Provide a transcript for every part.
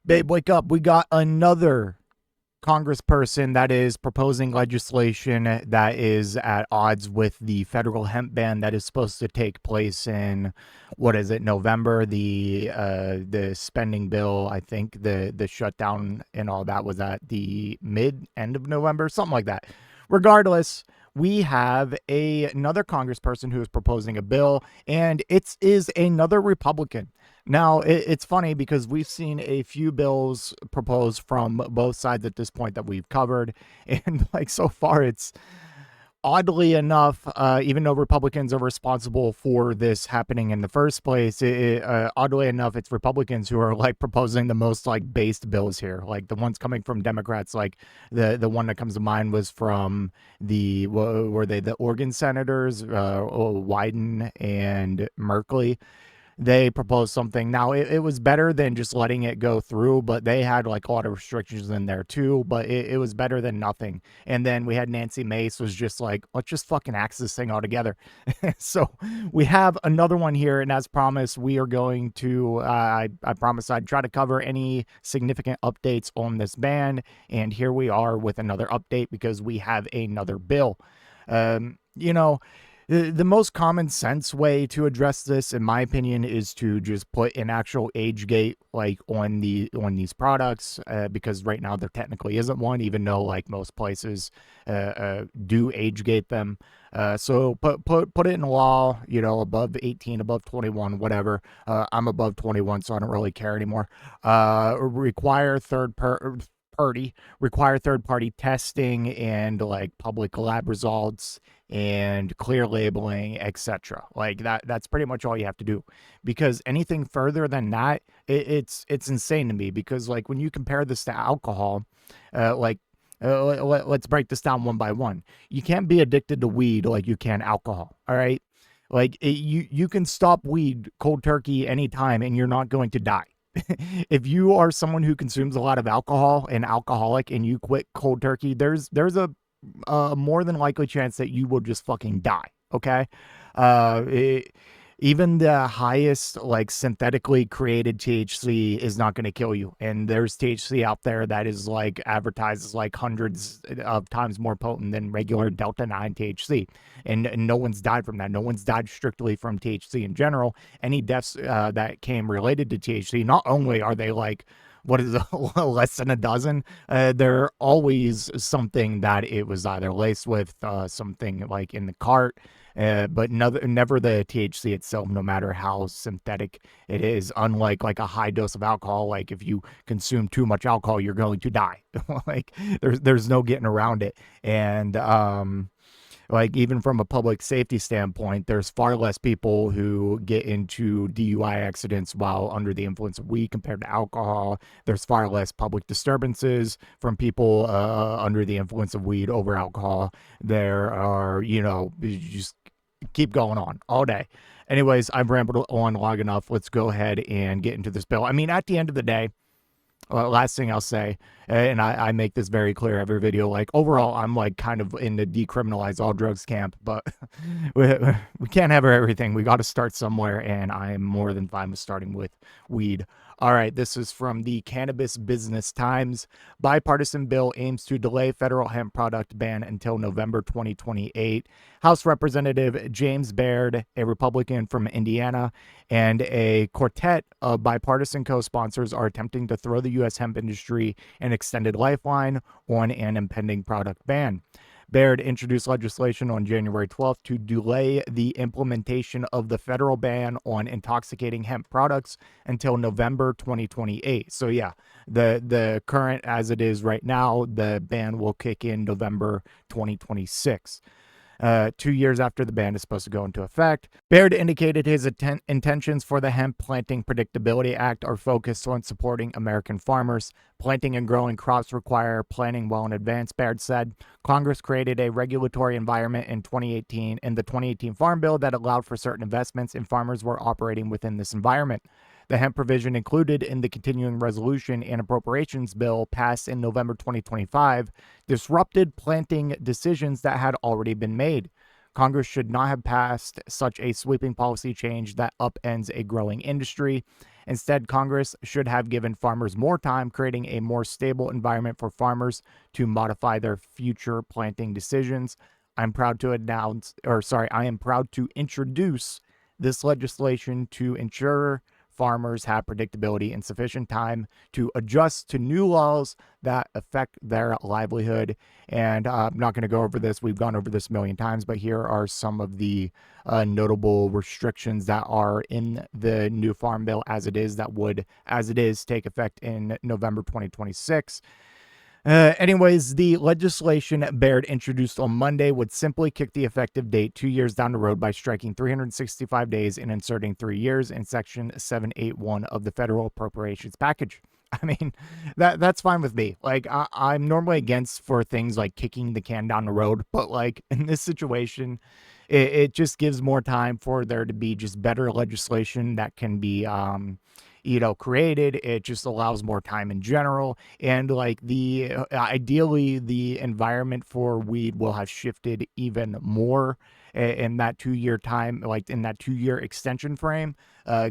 Babe, wake up. We got another congressperson that is proposing legislation that is at odds with the federal hemp ban that is supposed to take place in, what is it, November. The spending bill, I think the shutdown and all that was at the end of November, something like that. Regardless, we have another congressperson who is proposing a bill, and it is another Republican. Now, it's funny because we've seen a few bills proposed from both sides at this point that we've covered. And like so far, it's oddly enough, even though Republicans are responsible for this happening in the first place, oddly enough, it's Republicans who are like proposing the most like based bills here. Like the ones coming from Democrats, like the one that comes to mind was from were they the Oregon senators, Wyden and Merkley. They proposed something. Now, it was better than just letting it go through, but they had like a lot of restrictions in there too, but it was better than nothing. And then we had Nancy Mace was just like, let's just fucking axe this thing altogether. So we have another one here. And as promised, we are going to, I promised I'd try to cover any significant updates on this ban. And here we are with another update because we have another bill. You know, the most common sense way to address this, in my opinion, is to just put an actual age gate like on these products, because right now there technically isn't one, even though like most places do age gate them. So put it in law, above 18, above 21, whatever. I'm above 21, so I don't really care anymore. Require third party testing and like public lab results and clear labeling, etc. Like that's pretty much all you have to do, because anything further than that, it's insane to me. Because like when you compare this to alcohol, let's break this down one by one. You can't be addicted to weed like you can alcohol. All right, like you can stop weed cold turkey anytime and you're not going to die. If you are someone who consumes a lot of alcohol and alcoholic and you quit cold turkey, there's a more than likely chance that you will just fucking die. Okay. Uh, it, Even the highest like synthetically created THC is not going to kill you. And there's THC out there that is like advertised as like hundreds of times more potent than regular Delta 9 THC. And no one's died from that. No one's died strictly from THC in general. Any deaths that came related to THC, not only are they like, what is it, less than a dozen, they're always something that it was either laced with something like in the cart, but never the THC itself, no matter how synthetic it is. Unlike like a high dose of alcohol, like if you consume too much alcohol, you're going to die. Like there's no getting around it. And like even from a public safety standpoint, there's far less people who get into DUI accidents while under the influence of weed compared to alcohol. There's far less public disturbances from people under the influence of weed over alcohol. There are, you just keep going on all day. Anyways, I've rambled on long enough. Let's go ahead and get into this bill. I mean, at the end of the day, last thing I'll say, and I make this very clear every video, like overall, I'm like kind of in the decriminalize all drugs camp, but we can't have everything. We got to start somewhere, and I am more than fine with starting with weed. All right, this is from the Cannabis Business Times. Bipartisan bill aims to delay federal hemp product ban until November 2028. House Representative James Baird, a Republican from Indiana, and a quartet of bipartisan co-sponsors are attempting to throw the U.S. hemp industry an extended lifeline on an impending product ban. Baird introduced legislation on January 12th to delay the implementation of the federal ban on intoxicating hemp products until November 2028. So yeah, the current as it is right now, the ban will kick in November 2026. 2 years after the ban is supposed to go into effect. Baird indicated his intentions for the Hemp Planting Predictability Act are focused on supporting American farmers. Planting and growing crops require planning well in advance, Baird said. Congress created a regulatory environment in the 2018 Farm Bill that allowed for certain investments, and farmers were operating within this environment. The hemp provision included in the continuing resolution and appropriations bill passed in November 2025 disrupted planting decisions that had already been made. Congress should not have passed such a sweeping policy change that upends a growing industry. Instead, Congress should have given farmers more time, creating a more stable environment for farmers to modify their future planting decisions. I am proud to introduce this legislation to ensure farmers have predictability and sufficient time to adjust to new laws that affect their livelihood. And I'm not going to go over this. We've gone over this a million times, but here are some of the notable restrictions that are in the new Farm Bill as it is, that would, as it is, take effect in November 2026. Anyways, the legislation Baird introduced on Monday would simply kick the effective date 2 years down the road by striking 365 days and inserting 3 years in Section 781 of the Federal Appropriations Package. I mean, that's fine with me. Like, I'm normally against for things like kicking the can down the road, but like in this situation, it just gives more time for there to be just better legislation that can be created. It just allows more time in general. And like ideally the environment for weed will have shifted even more in that 2 year time, like in that 2 year extension frame,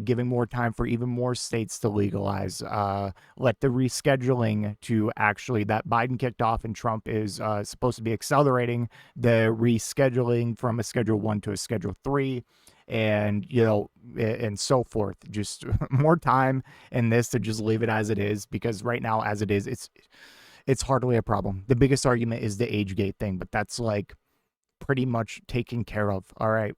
giving more time for even more states to legalize, let the rescheduling to actually that Biden kicked off and Trump is supposed to be accelerating the rescheduling from a Schedule 1 to a Schedule 3. And and so forth. Just more time in this to just leave it as it is, because right now as it is, it's hardly a problem. The biggest argument is the age gate thing, but that's like pretty much taken care of. All right.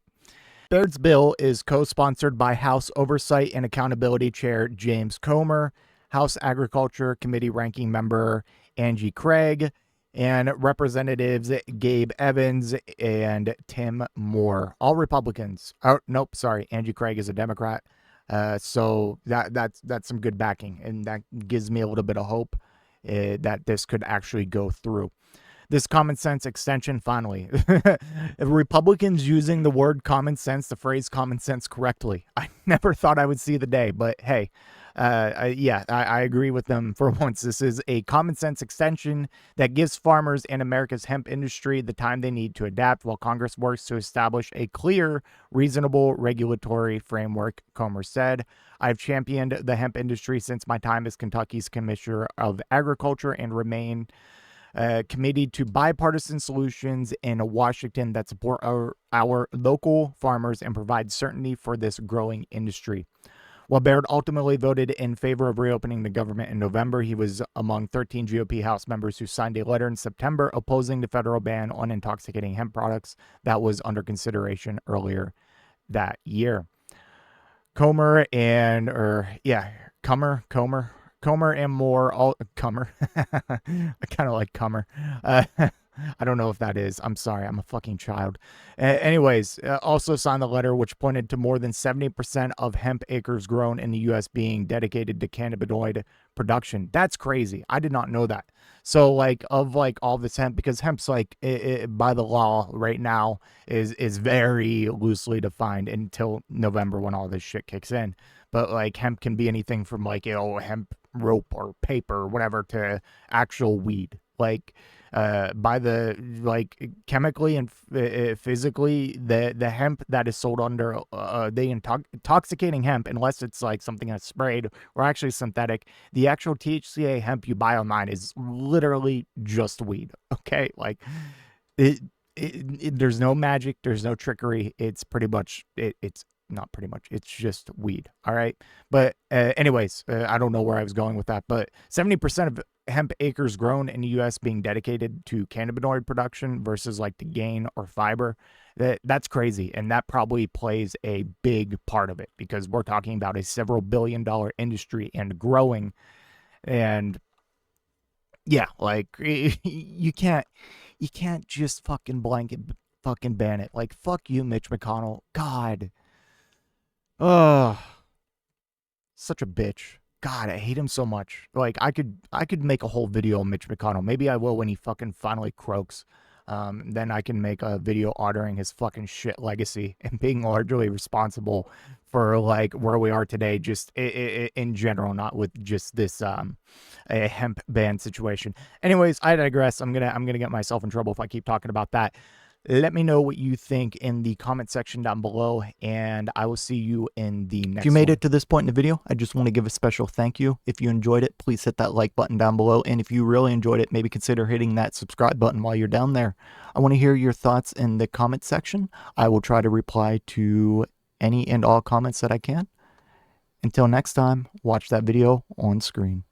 Baird's bill is co-sponsored by House Oversight and Accountability Chair James Comer, House Agriculture Committee Ranking Member Angie Craig, and Representatives Gabe Evans and Tim Moore, all Republicans. Oh, nope, sorry, Angie Craig is a Democrat. So that's some good backing, and that gives me a little bit of hope that this could actually go through. This common sense extension, finally. Republicans using the word common sense, the phrase common sense correctly. I never thought I would see the day, but hey, I agree with them for once. This is a common sense extension that gives farmers and America's hemp industry the time they need to adapt while Congress works to establish a clear, reasonable regulatory framework, Comer said. I've championed the hemp industry since my time as Kentucky's Commissioner of Agriculture and remain committed to bipartisan solutions in Washington that support our local farmers and provide certainty for this growing industry. While Baird ultimately voted in favor of reopening the government in November, he was among 13 GOP House members who signed a letter in September opposing the federal ban on intoxicating hemp products that was under consideration earlier that year. Comer and Moore, Comer. I kind of like Comer. I don't know if that is. I'm sorry. I'm a fucking child. Anyways, also signed the letter, which pointed to more than 70% of hemp acres grown in the U.S. being dedicated to cannabinoid production. That's crazy. I did not know that. So, like, of like all this hemp, because hemp's like by the law right now is very loosely defined until November when all this shit kicks in. But like hemp can be anything from like hemp rope or paper or whatever to actual weed. Like by the like chemically and physically, the hemp that is sold under the intoxicating hemp, unless it's like something that's sprayed or actually synthetic, the actual THCA hemp you buy online is literally just weed. Okay, like there's no magic, there's no trickery. It's pretty much it's not pretty much, it's just weed. All right. But anyways, I don't know where I was going with that, but 70% of hemp acres grown in the U.S. being dedicated to cannabinoid production versus like to gain or fiber, that's crazy. And that probably plays a big part of it, because we're talking about a several $billion industry and growing. And yeah, like you can't just fucking blanket fucking ban it. Like, fuck you, Mitch McConnell. God. Oh, such a bitch. God, I hate him so much. Like, I could make a whole video on Mitch McConnell. Maybe I will when he fucking finally croaks. Then I can make a video honoring his fucking shit legacy and being largely responsible for like where we are today, just in general, not with just this a hemp ban situation. Anyways, I digress. I'm gonna get myself in trouble if I keep talking about that. Let me know what you think in the comment section down below, and I will see you in the next one. If you made it to this point in the video, I just want to give a special thank you. If you enjoyed it, please hit that like button down below, and if you really enjoyed it, maybe consider hitting that subscribe button while you're down there. I want to hear your thoughts in the comment section. I will try to reply to any and all comments that I can. Until next time, watch that video on screen.